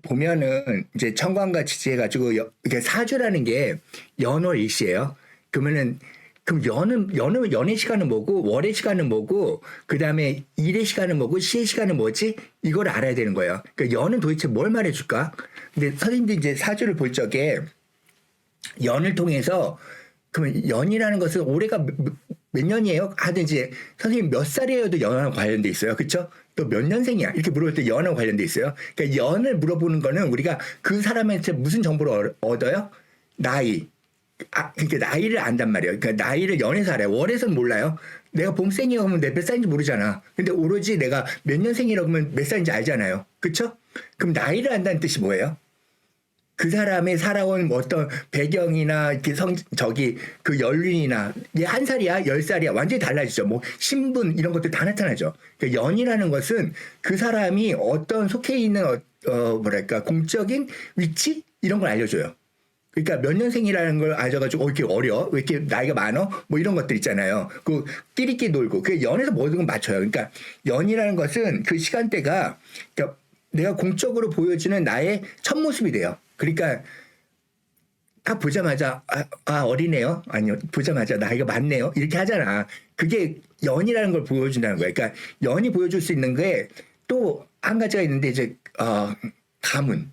보면은 이제 청관과 지지해가지고 이게 사주라는 게 연월일시예요. 그러면은 그럼 연은 연의 시간은 뭐고 월의 시간은 뭐고 그 다음에 일의 시간은 뭐고 시의 시간은 뭐지? 이걸 알아야 되는 거예요. 그러니까 연은 도대체 뭘 말해줄까? 근데 선생님들이 이제 사주를 볼 적에 연을 통해서 그러면 연이라는 것은 올해가 몇 년이에요? 하든지 선생님 몇 살이에요도 연하고 관련돼 있어요. 그렇죠? 또 몇 년생이야? 이렇게 물어볼 때 연하고 관련돼 있어요. 그러니까 연을 물어보는 거는 우리가 그 사람한테 무슨 정보를 얻어요? 나이. 그러니까 나이를 안단 말이에요. 그러니까 나이를 연에서 알아요. 월에서는 몰라요. 내가 봄생이라고 하면 내 몇 살인지 모르잖아. 근데 오로지 내가 몇 년생이라고 하면 몇 살인지 알잖아요. 그렇죠? 그럼 나이를 안다는 뜻이 뭐예요? 그 사람의 살아온 어떤 배경이나 이렇게 그 연륜이나 이게 한 살이야, 10살이야 완전히 달라지죠. 뭐 신분 이런 것들 다 나타나죠. 그러니까 연이라는 것은 그 사람이 어떤 속해 있는 뭐랄까 공적인 위치 이런 걸 알려줘요. 그러니까 몇 년생이라는 걸 알아가지고 이렇게 어려? 왜 이렇게 나이가 많어? 뭐 이런 것들 있잖아요. 그 끼리끼리 놀고 그 연에서 모든 걸 맞춰요. 그러니까 연이라는 것은 그 시간대가 그러니까 내가 공적으로 보여지는 나의 첫 모습이 돼요. 그러니까 딱 보자마자 어리네요. 아니요 보자마자 나이가 많네요. 이렇게 하잖아. 그게 연이라는 걸 보여준다는 거예요. 그러니까 연이 보여줄 수 있는 게 또 한 가지가 있는데 이제 가문.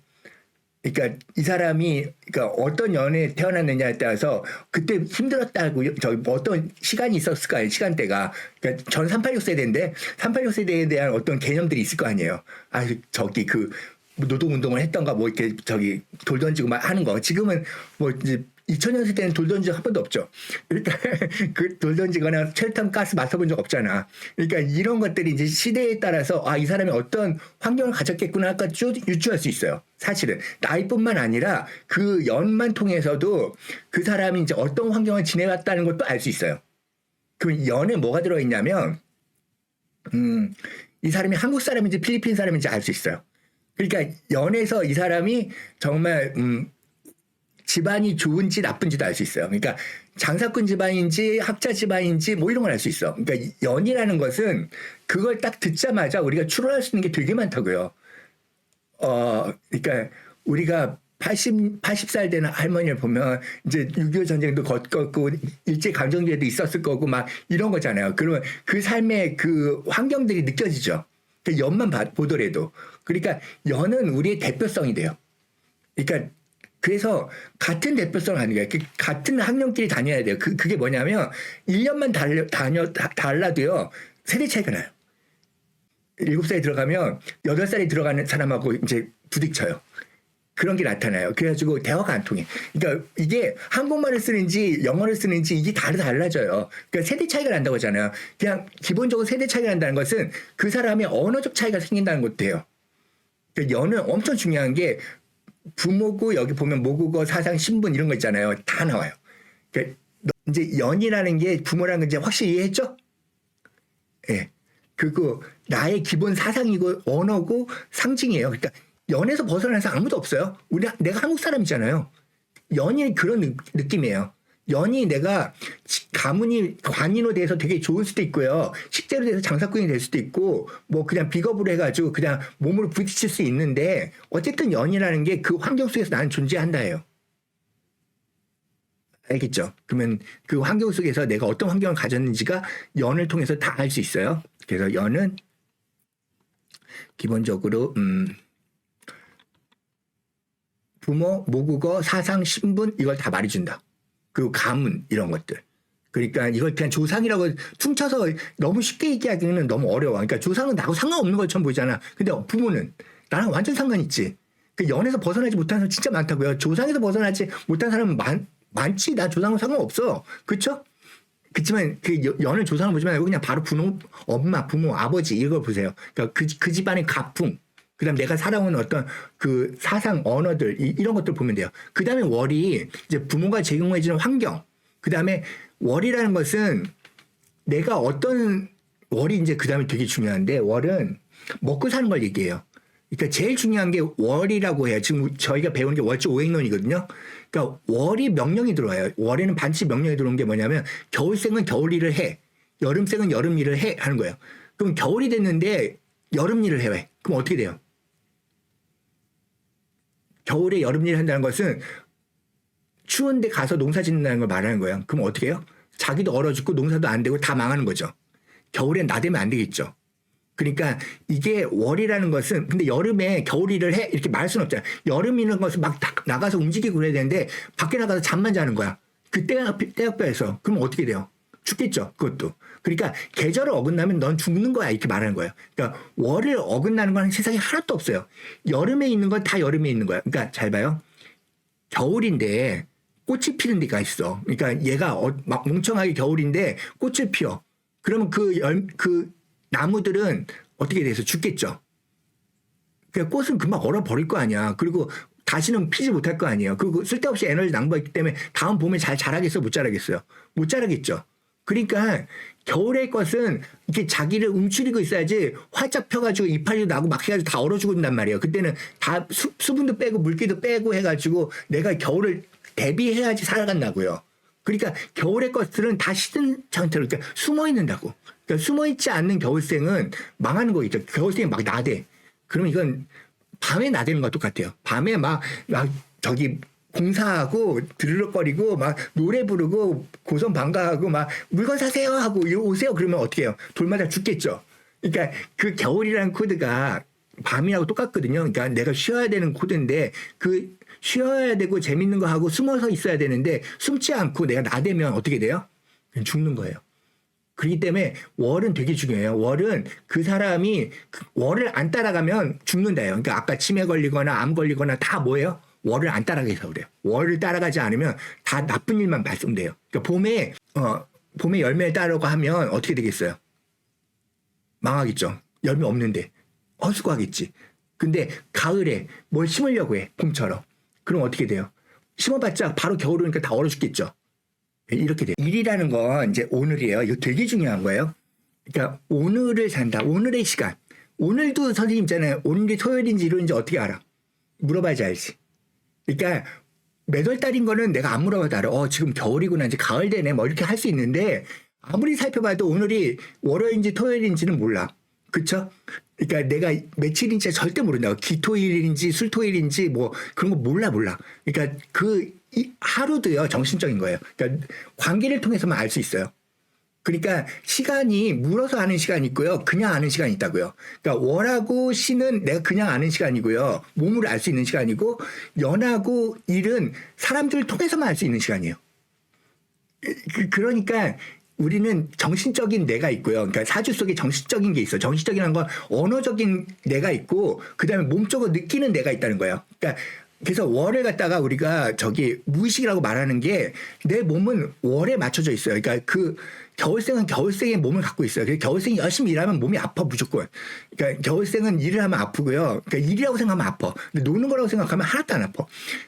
그러니까 이 사람이 그러니까 어떤 연에 태어났느냐에 따라서 그때 힘들었다고 어떤 시간이 있었을까요? 시간대가. 그러니까 전 386 세대인데 386 세대에 대한 어떤 개념들이 있을 거 아니에요. 그 노동운동을 했던가 뭐 이렇게 돌 던지고 막 하는 거. 지금은 뭐 이제 2000년 때는 돌 던진 적 한 번도 없죠. 그러니까 그 돌 던지거나 철탄 가스 맡아본 적 없잖아. 그러니까 이런 것들이 이제 시대에 따라서 이 사람이 어떤 환경을 가졌겠구나 아까 쭉 유추할 수 있어요. 사실은 나이뿐만 아니라 그 연만 통해서도 그 사람이 이제 어떤 환경을 지내왔다는 것도 알 수 있어요. 그럼 연에 뭐가 들어있냐면 이 사람이 한국 사람인지 필리핀 사람인지 알 수 있어요. 그러니까 연에서 이 사람이 정말 집안이 좋은지 나쁜지도 알 수 있어요. 그러니까 장사꾼 집안인지 학자 집안인지 뭐 이런 걸 알 수 있어. 그러니까 연이라는 것은 그걸 딱 듣자마자 우리가 추론할 수 있는 게 되게 많다고요. 그러니까 우리가 80살 되는 할머니를 보면 이제 6.25 전쟁도 겪었고 일제강점기에도 있었을 거고 막 이런 거잖아요. 그러면 그 삶의 그 환경들이 느껴지죠. 그 연만 보더라도. 그러니까 연은 우리의 대표성이 돼요. 그러니까 그래서 같은 대표성을 하는 거예요. 같은 학년끼리 다녀야 돼요. 그게 뭐냐면 1년만 달라도요. 세대 차이가 나요. 7살에 들어가면 8살에 들어가는 사람하고 이제 부딪혀요. 그런 게 나타나요. 그래가지고 대화가 안 통해. 그러니까 이게 한국말을 쓰는지 영어를 쓰는지 이게 달라져요. 그러니까 세대 차이가 난다고 하잖아요. 그냥 기본적으로 세대 차이가 난다는 것은 그 사람의 언어적 차이가 생긴다는 것도 돼요. 그러니까 연은 엄청 중요한 게 부모고 여기 보면 모국어, 사상, 신분 이런 거 있잖아요. 다 나와요. 그러니까 이제 연이라는 게 부모라는 건 이제 확실히 이해했죠? 예. 그리고 나의 기본 사상이고 언어고 상징이에요. 그러니까 연에서 벗어나서 아무도 없어요. 내가 한국 사람이잖아요. 연이 그런 느낌이에요. 연이 내가 가문이 관인으로 돼서 되게 좋을 수도 있고요. 식재로 돼서 장사꾼이 될 수도 있고 뭐 그냥 비겁으로 해가지고 그냥 몸으로 부딪힐 수 있는데 어쨌든 연이라는 게 그 환경 속에서 나는 존재한다예요. 알겠죠? 그러면 그 환경 속에서 내가 어떤 환경을 가졌는지가 연을 통해서 다 알 수 있어요. 그래서 연은 기본적으로 부모, 모국어, 사상, 신분 이걸 다 말해준다. 그리고 가문 이런 것들. 그러니까 이걸 그냥 조상이라고 퉁쳐서 너무 쉽게 얘기하기는 너무 어려워. 그러니까 조상은 나하고 상관없는 것처럼 보이잖아. 근데 부모는 나랑 완전 상관있지. 그 연에서 벗어나지 못하는 사람 진짜 많다고요. 조상에서 벗어나지 못한 사람은 많지. 나 조상은 상관없어. 그렇죠? 그렇지만 그 연을 조상을 보지 말고 그냥 바로 엄마, 부모, 아버지 이걸 보세요. 그러니까 그 집안의 가풍. 그 다음 내가 살아온 어떤 그 사상, 언어들, 이런 것들 보면 돼요. 그 다음에 월이 이제 부모가 제공해주는 환경. 그 다음에 월이라는 것은 내가 월이 이제 그 다음에 되게 중요한데 월은 먹고 사는 걸 얘기해요. 그러니까 제일 중요한 게 월이라고 해요. 지금 저희가 배우는 게 월주 오행론이거든요. 그러니까 월이 명령이 들어와요. 월에는 반드시 명령이 들어온 게 뭐냐면 겨울생은 겨울 일을 해. 여름생은 여름 일을 해. 하는 거예요. 그럼 겨울이 됐는데 여름 일을 해. 그럼 어떻게 돼요? 겨울에 여름 일 한다는 것은 추운데 가서 농사 짓는다는 걸 말하는 거예요. 그럼 어떻게 해요? 자기도 얼어 죽고 농사도 안 되고 다 망하는 거죠. 겨울엔 나대면 안 되겠죠. 그러니까 이게 월이라는 것은 근데 여름에 겨울 일을 해 이렇게 말할 수는 없잖아요. 여름이라는 것은 막 나가서 움직이고 그래야 되는데 밖에 나가서 잠만 자는 거야. 그 때역별에서 그럼 어떻게 돼요? 죽겠죠. 그것도. 그러니까 계절을 어긋나면 넌 죽는 거야 이렇게 말하는 거예요. 그러니까 월을 어긋나는 건 세상에 하나도 없어요. 여름에 있는 건 다 여름에 있는 거야. 그러니까 잘 봐요. 겨울인데 꽃이 피는 데가 있어. 그러니까 얘가 막 멍청하게 겨울인데 꽃을 피워. 그러면 그 나무들은 어떻게 돼서 죽겠죠. 그러니까 꽃은 금방 얼어버릴 거 아니야. 그리고 다시는 피지 못할 거 아니에요. 그리고 쓸데없이 에너지 낭비했기 때문에 다음 봄에 잘 자라겠어? 못 자라겠어요? 못 자라겠죠. 그러니까 겨울의 것은 이렇게 자기를 움츠리고 있어야지 활짝 펴가지고 이파리도 나고 막 해가지고 다 얼어 죽는단 말이에요. 그때는 다 수분도 빼고 물기도 빼고 해가지고 내가 겨울을 대비해야지 살아간다고요. 그러니까 겨울의 것들은 다 시든 상태로 그러니까 숨어 있는다고. 그러니까 숨어 있지 않는 겨울생은 망하는 거 있죠. 겨울생이 막 나대. 그러면 이건 밤에 나대는 것과 똑같아요. 밤에 막 저기 공사하고 드르륵거리고 막 노래 부르고 고성 방가하고 막 물건 사세요 하고 오세요 그러면 어떻게 해요? 돌마다 죽겠죠. 그러니까 그 겨울이라는 코드가 밤이라고 똑같거든요. 그러니까 내가 쉬어야 되는 코드인데 그 쉬어야 되고 재밌는 거 하고 숨어서 있어야 되는데 숨지 않고 내가 나대면 어떻게 돼요? 그냥 죽는 거예요. 그렇기 때문에 월은 되게 중요해요. 월은 그 사람이 월을 안 따라가면 죽는다요. 그러니까 아까 치매 걸리거나 암 걸리거나 다 뭐예요? 월을 안 따라가서 그래요. 월을 따라가지 않으면 다 나쁜 일만 발생돼요. 그러니까 봄에 열매를 따려고 하면 어떻게 되겠어요? 망하겠죠. 열매 없는데 헛수고하겠지. 근데 가을에 뭘 심으려고 해. 봄처럼. 그럼 어떻게 돼요? 심어봤자 바로 겨울 오니까 다 얼어 죽겠죠. 이렇게 돼요. 일이라는 건 이제 오늘이에요. 이거 되게 중요한 거예요. 그러니까 오늘을 산다. 오늘의 시간. 오늘도 선생님 있잖아요. 오늘이 토요일인지 일요일인지 어떻게 알아? 물어봐야지 알지. 그러니까 몇 월 달인 거는 내가 안 물어봐도 알아. 지금 겨울이구나 이제 가을 되네 뭐 이렇게 할 수 있는데 아무리 살펴봐도 오늘이 월요일인지 토요일인지는 몰라. 그쵸? 그러니까 내가 며칠인지 절대 모른다고. 기토일인지 술토일인지 뭐 그런 거 몰라. 그러니까 하루도요 정신적인 거예요. 그러니까 관계를 통해서만 알 수 있어요. 그러니까 시간이 물어서 아는 시간이 있고요. 그냥 아는 시간이 있다고요. 그러니까 월하고 시는 내가 그냥 아는 시간이고요. 몸으로 알 수 있는 시간이고 연하고 일은 사람들을 통해서만 알 수 있는 시간이에요. 그러니까 우리는 정신적인 내가 있고요. 그러니까 사주 속에 정신적인 게 있어요. 정신적이라는 건 언어적인 내가 있고 그다음에 몸적으로 느끼는 내가 있다는 거예요. 그러니까 그래서 월을 갖다가 우리가 무의식이라고 말하는 게 내 몸은 월에 맞춰져 있어요. 그러니까 그 겨울생은 겨울생의 몸을 갖고 있어요. 그래서 겨울생이 열심히 일하면 몸이 아파 무조건. 그러니까 겨울생은 일을 하면 아프고요. 그러니까 일이라고 생각하면 아파. 근데 노는 거라고 생각하면 하나도 안 아파.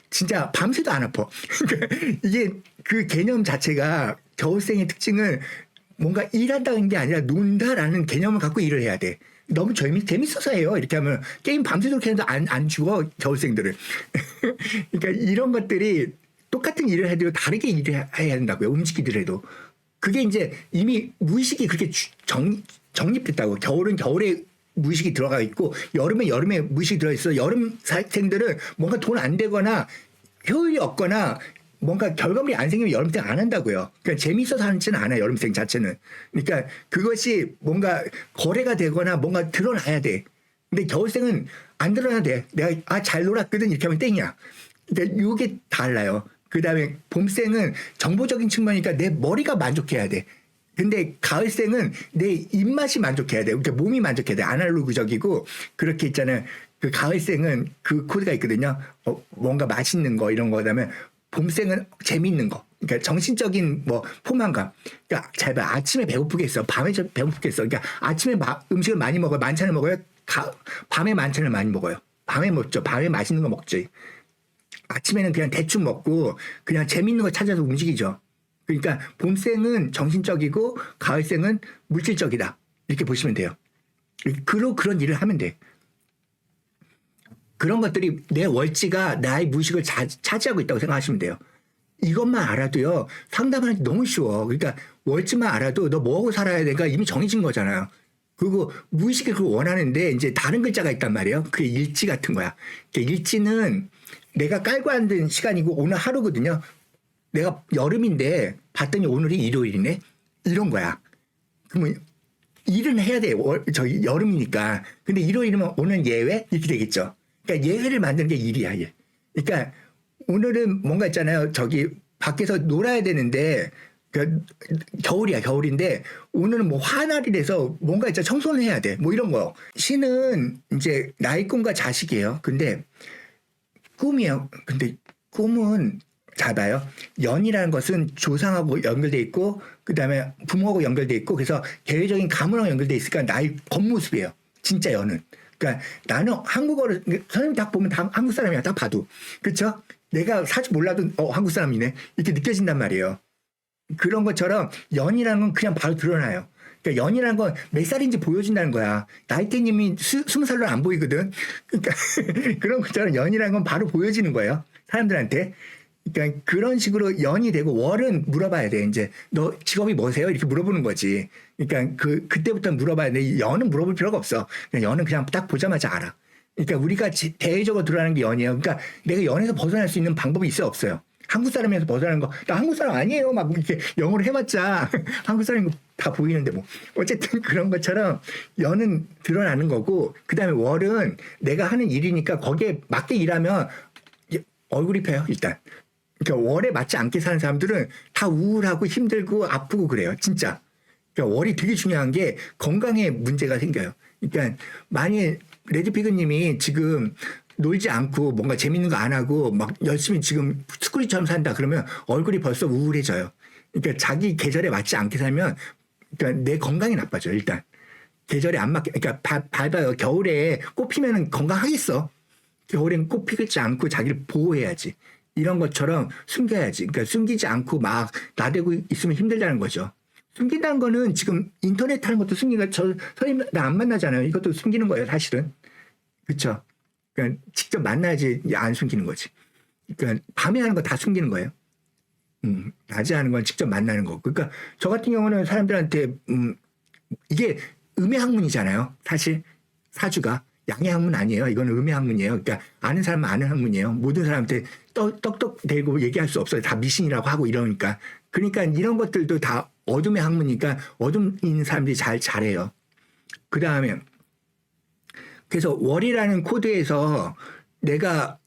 진짜 밤새도 안 아파. 그러니까 이게 그 개념 자체가 겨울생의 특징은 뭔가 일한다는 게 아니라 논다라는 개념을 갖고 일을 해야 돼. 너무 재밌어서 해요. 이렇게 하면 게임 밤새도록 해도 안 죽어 겨울생들은. 그러니까 이런 것들이 똑같은 일을 해도 다르게 일을 해야 된다고요. 움직이더라도. 그게 이제 이미 무의식이 그렇게 정립됐다고. 겨울은 겨울에 무의식이 들어가 있고 여름은 여름에 무의식이 들어있어. 여름생들은 뭔가 돈 안 되거나 효율이 없거나 뭔가 결과물이 안 생기면 여름생 안 한다고요. 그러니까 재미있어서 하지는 않아요. 여름생 자체는. 그러니까 그것이 뭔가 거래가 되거나 뭔가 드러나야 돼. 근데 겨울생은 안 드러나야 돼. 내가 잘 놀았거든 이렇게 하면 땡이야. 그러니까 이게 달라요. 그다음에 봄생은 정보적인 측면이니까 내 머리가 만족해야 돼. 근데 가을생은 내 입맛이 만족해야 돼. 그러니까 몸이 만족해야 돼. 아날로그적이고 그렇게 있잖아요. 그 가을생은 그 코드가 있거든요. 뭔가 맛있는 거 이런 거. 그다음에 봄생은 재미있는 거. 그러니까 정신적인 포만감. 그러니까 잘 봐. 아침에 배고프겠어. 밤에 배고프겠어. 그러니까 아침에 음식을 많이 먹어요. 만찬을 먹어요. 밤에 만찬을 많이 먹어요. 밤에 먹죠. 밤에 맛있는 거 먹지. 아침에는 그냥 대충 먹고 그냥 재밌는 거 찾아서 움직이죠. 그러니까 봄생은 정신적이고 가을생은 물질적이다. 이렇게 보시면 돼요. 그런 일을 하면 돼. 그런 것들이 내 월지가 나의 무의식을 차지하고 있다고 생각하시면 돼요. 이것만 알아도요. 상담하는 게 너무 쉬워. 그러니까 월지만 알아도 너 뭐하고 살아야 되니까 이미 정해진 거잖아요. 그리고 무의식에 그걸 원하는데 이제 다른 글자가 있단 말이에요. 그게 일지 같은 거야. 일지는 내가 깔고 앉은 시간이고 오늘 하루거든요. 내가 여름인데 봤더니 오늘이 일요일이네. 이런 거야. 그러면 일은 해야 돼. 저기 여름이니까. 근데 일요일이면 오늘 예외? 이렇게 되겠죠. 그러니까 예외를 만드는 게 일이야. 예. 그러니까 오늘은 뭔가 있잖아요. 저기 밖에서 놀아야 되는데 겨울이야, 겨울인데 오늘은 뭐 화날이라서 뭔가 있잖아. 청소를 해야 돼. 뭐 이런 거. 신은 이제 나의 꿈과 자식이에요. 근데 꿈이에요. 근데 꿈은 잘 봐요. 연이라는 것은 조상하고 연결돼 있고 그다음에 부모하고 연결돼 있고 그래서 개회적인 가문하고 연결돼 있으니까 나의 겉모습이에요. 진짜 연은. 그러니까 나는 한국어를 선생님 딱 보면 다 한국 사람이야. 딱 봐도. 그렇죠? 내가 사실 몰라도 한국 사람이네. 이렇게 느껴진단 말이에요. 그런 것처럼 연이라는 건 그냥 바로 드러나요. 그러니까 연이라는 건 몇 살인지 보여준다는 거야. 나이테님이 20살로 안 보이거든. 그러니까 그런 것처럼 연이라는 건 바로 보여지는 거예요. 사람들한테. 그러니까 그런 식으로 연이 되고 월은 물어봐야 돼. 이제 너 직업이 뭐세요? 이렇게 물어보는 거지. 그러니까 그때부터 물어봐야 돼. 연은 물어볼 필요가 없어. 그냥 연은 그냥 딱 보자마자 알아. 그러니까 우리가 대외적으로 드러나는 게 연이에요. 그러니까 내가 연에서 벗어날 수 있는 방법이 있어요, 없어요? 한국 사람에서 벗어나는 거, 나 한국 사람 아니에요. 막 이렇게 영어로 해봤자 한국 사람인 거 다 보이는데 뭐. 어쨌든 그런 것처럼 연은 드러나는 거고, 그 다음에 월은 내가 하는 일이니까 거기에 맞게 일하면 얼굴이 펴요, 일단. 그러니까 월에 맞지 않게 사는 사람들은 다 우울하고 힘들고 아프고 그래요, 진짜. 그러니까 월이 되게 중요한 게 건강에 문제가 생겨요. 그러니까 만약에 레드피그님이 지금 놀지 않고 뭔가 재밌는 거 안 하고 막 열심히 지금 스쿠리처럼 산다 그러면 얼굴이 벌써 우울해져요. 그러니까 자기 계절에 맞지 않게 살면 그러니까 내 건강이 나빠져요. 일단 계절에 안 맞게 그러니까 봐요. 겨울에 꽃 피면은 건강하겠어. 겨울엔 꽃 피지 않고 자기를 보호해야지. 이런 것처럼 숨겨야지. 그러니까 숨기지 않고 막 나대고 있으면 힘들다는 거죠. 숨긴다는 거는 지금 인터넷 하는 것도 숨기는 저 선생님 나 안 만나잖아요. 이것도 숨기는 거예요, 사실은. 그렇죠? 그러니까 직접 만나야지 안 숨기는 거지. 그러니까 밤에 하는 거 다 숨기는 거예요. 낮에 하는 건 직접 만나는 거고. 그러니까 저 같은 경우는 사람들한테 이게 음의 학문이잖아요. 사실 사주가 양의 학문 아니에요. 이건 음의 학문이에요. 그러니까 아는 사람은 아는 학문이에요. 모든 사람한테 떡떡 대고 얘기할 수 없어요. 다 미신이라고 하고 이러니까. 그러니까 이런 것들도 다 어둠의 학문이니까 어둠 있는 사람들이 잘해요. 그 다음에 그래서 월이라는 코드에서 내가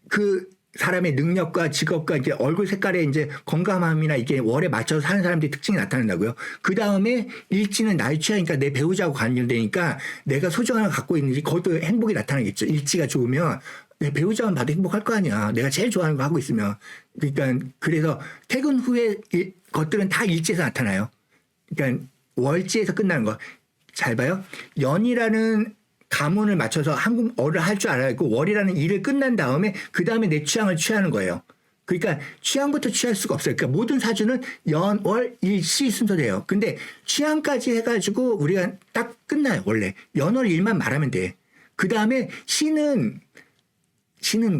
그 사람의 능력과 직업과 이제 얼굴 색깔에 이제 건강함이나 이게 월에 맞춰서 사는 사람들의 특징이 나타난다고요. 그 다음에 일지는 나의 취향이니까 내 배우자하고 관련되니까 내가 소중함을 갖고 있는지 그것도 행복이 나타나겠죠. 일지가 좋으면 내 배우자만 봐도 행복할 거 아니야. 내가 제일 좋아하는 거 하고 있으면. 그러니까 그래서 퇴근 후에 것들은 다 일지에서 나타나요. 그러니까 월지에서 끝나는 거. 잘 봐요. 연이라는 가문을 맞춰서 한국어를 할 줄 알아야 했고 월이라는 일을 끝난 다음에 그 다음에 내 취향을 취하는 거예요. 그러니까 취향부터 취할 수가 없어요. 그러니까 모든 사주는 연, 월, 일, 시 순서돼요. 근데 취향까지 해가지고 우리가 딱 끝나요. 원래 연, 월, 일만 말하면 돼. 그 다음에 시는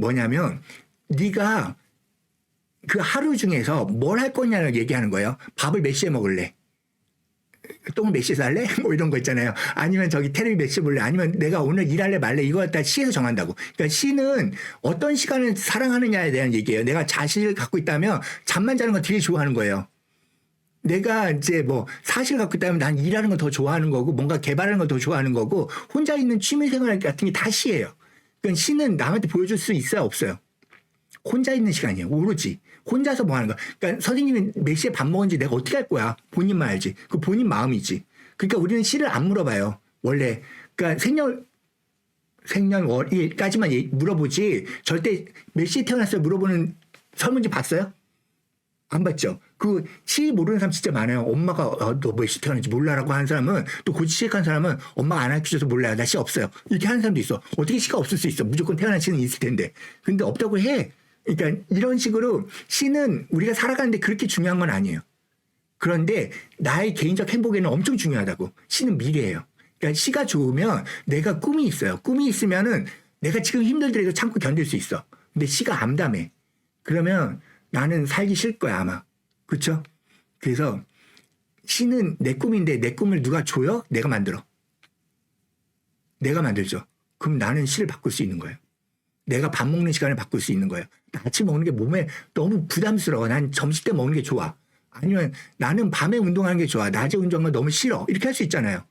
뭐냐면 네가 그 하루 중에서 뭘 할 거냐를 얘기하는 거예요. 밥을 몇 시에 먹을래? 똥을 몇 시에 살래? 뭐 이런 거 있잖아요. 아니면 저기 테레비 몇 시에 볼래? 아니면 내가 오늘 일할래 말래? 이거 갖다 시에서 정한다고. 그러니까 시는 어떤 시간을 사랑하느냐에 대한 얘기예요. 내가 자식을 갖고 있다면 잠만 자는 거 되게 좋아하는 거예요. 내가 이제 뭐 사실 갖고 있다면 난 일하는 걸 더 좋아하는 거고 뭔가 개발하는 걸 더 좋아하는 거고 혼자 있는 취미생활 같은 게 다 시예요. 그러니까 시는 남한테 보여줄 수 있어요? 없어요? 혼자 있는 시간이에요. 오로지. 혼자서 뭐 하는 거야. 그러니까 선생님이 몇 시에 밥 먹은지 내가 어떻게 할 거야. 본인만 알지. 그 본인 마음이지. 그러니까 우리는 시를 안 물어봐요. 원래. 그러니까 생년월일까지만 물어보지 절대 몇 시에 태어났어요 물어보는 설문지 봤어요? 안 봤죠. 그 시 모르는 사람 진짜 많아요. 엄마가 너 몇 시에 태어났는지 몰라라고 하는 사람은 또 고지식한 사람은 엄마가 안 가르쳐줘서 몰라요. 나 시 없어요. 이렇게 하는 사람도 있어. 어떻게 시가 없을 수 있어. 무조건 태어난 시는 있을 텐데. 근데 없다고 해. 그러니까 이런 식으로 시는 우리가 살아가는데 그렇게 중요한 건 아니에요. 그런데 나의 개인적 행복에는 엄청 중요하다고. 시는 미래예요. 그러니까 시가 좋으면 내가 꿈이 있어요. 꿈이 있으면은 내가 지금 힘들더라도 참고 견딜 수 있어. 근데 시가 암담해. 그러면 나는 살기 싫을 거야 아마. 그렇죠? 그래서 시는 내 꿈인데 내 꿈을 누가 줘요? 내가 만들어. 내가 만들죠. 그럼 나는 시를 바꿀 수 있는 거예요. 내가 밥 먹는 시간을 바꿀 수 있는 거예요. 나 아침 먹는 게 몸에 너무 부담스러워. 난 점심 때 먹는 게 좋아. 아니면 나는 밤에 운동하는 게 좋아. 낮에 운동하는 거 너무 싫어. 이렇게 할 수 있잖아요.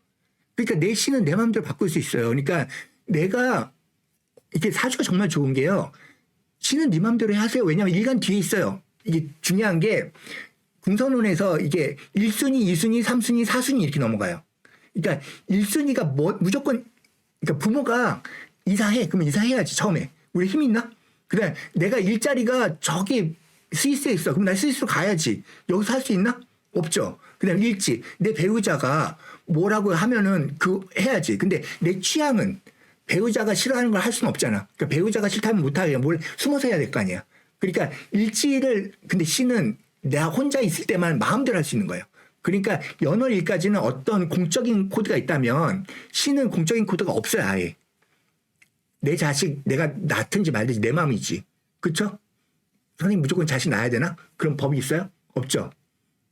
그러니까 내 시는 내 마음대로 바꿀 수 있어요. 그러니까 내가 이게 사주가 정말 좋은 게요. 시는 네 마음대로 하세요. 왜냐하면 일간 뒤에 있어요. 이게 중요한 게 궁선론에서 이게 1순위, 2순위, 3순위, 4순위 이렇게 넘어가요. 그러니까 1순위가 무조건 그러니까 부모가 이사해. 그러면 이사해야지 처음에. 우리 힘 있나? 그다음에 내가 일자리가 저기 스위스에 있어. 그럼 나 스위스로 가야지. 여기서 할 수 있나? 없죠. 그다음에 일지. 내 배우자가 뭐라고 하면은 그 해야지. 근데 내 취향은 배우자가 싫어하는 걸 할 수는 없잖아. 그러니까 배우자가 싫다면 못하게 뭘 숨어서 해야 될 거 아니야. 그러니까 일지를 근데 시는 내가 혼자 있을 때만 마음대로 할 수 있는 거예요. 그러니까 연월일까지는 어떤 공적인 코드가 있다면 시는 공적인 코드가 없어요. 아예. 내 자식 내가 낳든지 말든지 내 마음이지. 그렇죠? 선생님 무조건 자식 낳아야 되나? 그런 법이 있어요? 없죠.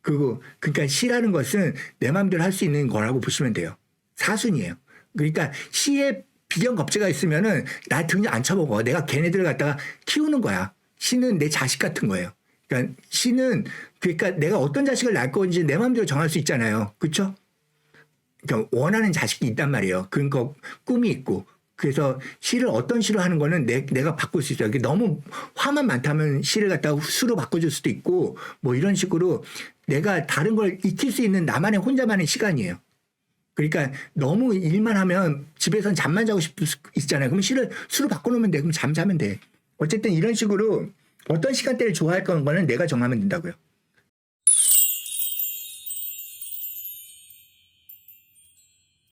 그러니까 시라는 것은 내 마음대로 할 수 있는 거라고 보시면 돼요. 사순이에요. 그러니까 시에 비견 겁재가 있으면은 나 등에 안 쳐먹어. 내가 걔네들을 갖다가 키우는 거야. 시는 내 자식 같은 거예요. 그러니까 시는 그러니까 내가 어떤 자식을 낳을 건지 내 마음대로 정할 수 있잖아요. 그렇죠? 그러니까 원하는 자식이 있단 말이에요. 그런 거 꿈이 있고. 그래서 시를 어떤 시로 하는 거는 내가 바꿀 수 있어요. 너무 화만 많다면 시를 갖다가 수로 바꿔줄 수도 있고 뭐 이런 식으로 내가 다른 걸 익힐 수 있는 나만의 혼자만의 시간이에요. 그러니까 너무 일만 하면 집에서는 잠만 자고 싶을 수 있잖아요. 그럼 시를 수로 바꿔놓으면 돼. 그럼 잠 자면 돼. 어쨌든 이런 식으로 어떤 시간대를 좋아할 거는 내가 정하면 된다고요.